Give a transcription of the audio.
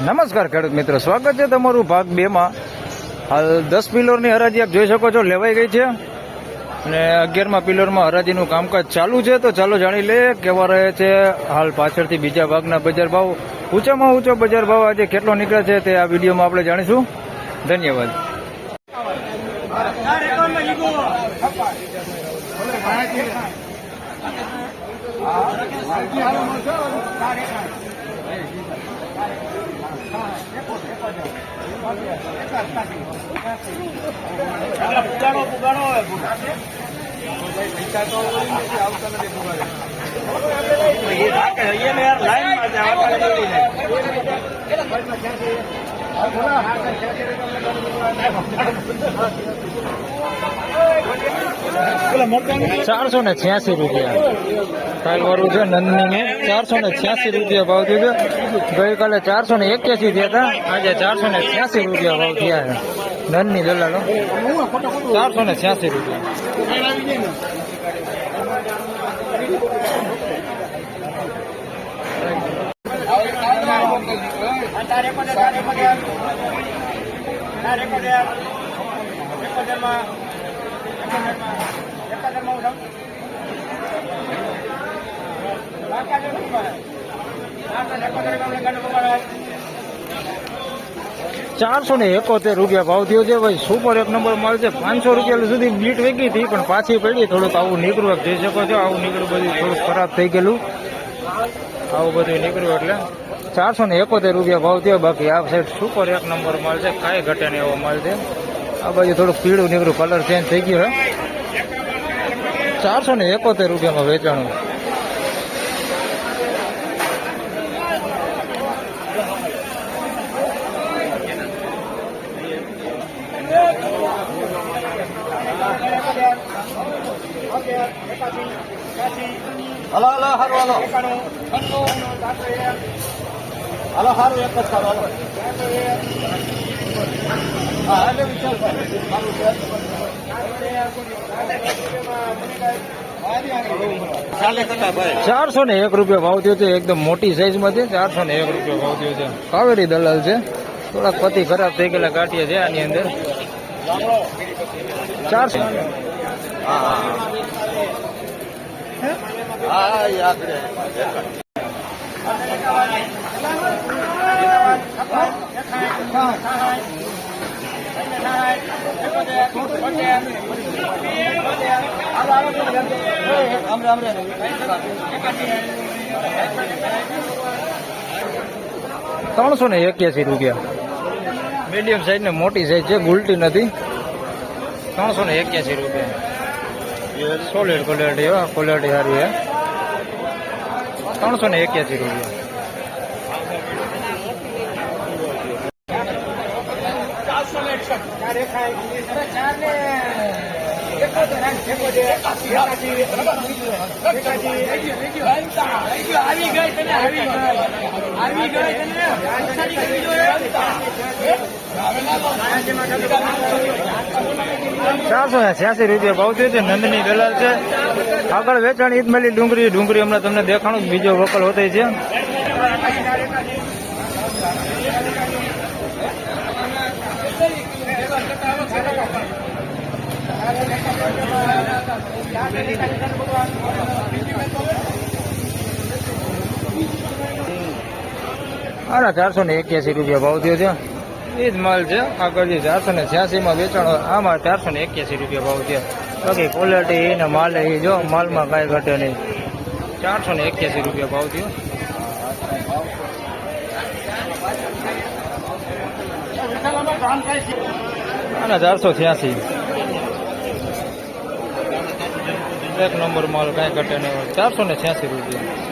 નમસ્કાર ખેડૂત મિત્રો, સ્વાગત છે તમારું ભાગ 2 માં। હાલ 10 પિલરની હરાજી આપ જોઈ શકો છો લેવાઈ ગઈ છે અને 11મા પિલરમાં હરાજીનું કામકાજ ચાલુ છે। તો ચાલો જાણી લે કેવા રહે છે હાલ પાછળથી બીજા ભાગના બજાર ભાવ। ઊંચામાં ઊંચો બજાર ભાવ આજે કેટલો નીકળે છે તે આ વિડીયોમાં આપણે જાણીશું। ધન્યવાદ। ₹486 કાલ વાળું છે નંદની ₹486 ભાવ થયો છે। ગઈકાલે 481 થયા હતા, આજે ₹486 ભાવ થયા છે। નંદની દલાલો ₹486। ₹471 ભાવ થયો છે ભાઈ। સુપર એક નંબર માલ છે। ₹500 સુધી બીટ વેગી હતી પણ પાછી પડી। થોડુંક આવું નીકળ્યું જોઈ શકો છો, આવું નીકળ્યું બધું થોડુંક ખરાબ થઈ ગયેલું, આવું બધું નીકળ્યું એટલે ₹471 ભાવ થયો। બાકી આ સાઈડ સુપર એક નંબર માલ છે, કાંઈ ઘટે નહીં એવો માલ છે। આ બાજુ થોડુંક પીળું નીકળ્યું, કલર ચેન્જ થઈ ગયો હે। ₹471 વેચાણું। હલો હલો હારું હલો હલો હારું એક જ સારું હલો હા એટલે વિચાર ₹401 ભાવ થયો છે। એકદમ મોટી સાઈઝમાં છે। ₹401 ભાવ થયો છે। કાવેરી દલાલ છે। થોડાક પતિ ખરાબ થઈ ગયેલા ગાંઠિયા છે આની અંદર। 400 હા યાદ રહે। ₹381 મીડિયમ સાઈઝ ને મોટી સાઈઝ છે, ગુલટી નથી। ₹381 સોલિડ ક્વોલિટી, ક્વોલિટી સારી છે। ₹381। ₹486 ભાવ થયો છે। નંદની દલાલ છે। આગળ વેચાણ ઈદમેલી ડુંગળી હમણાં તમને દેખાણું, બીજો વકલ હોતે છે। ₹481 ભાવ થયો છે। એ જ માલ છે। આગળ જે 486 વેચાણ હોય, આમાં ₹481 ભાવ થયા। બાકી ક્વોલિટી ને માલ એ જો માલમાં કાંઈ ઘટે નહીં। ₹481 ભાવ થયો। આના 486 એક નંબર માલ, કાંઈ ઘટે નહીં। ₹486।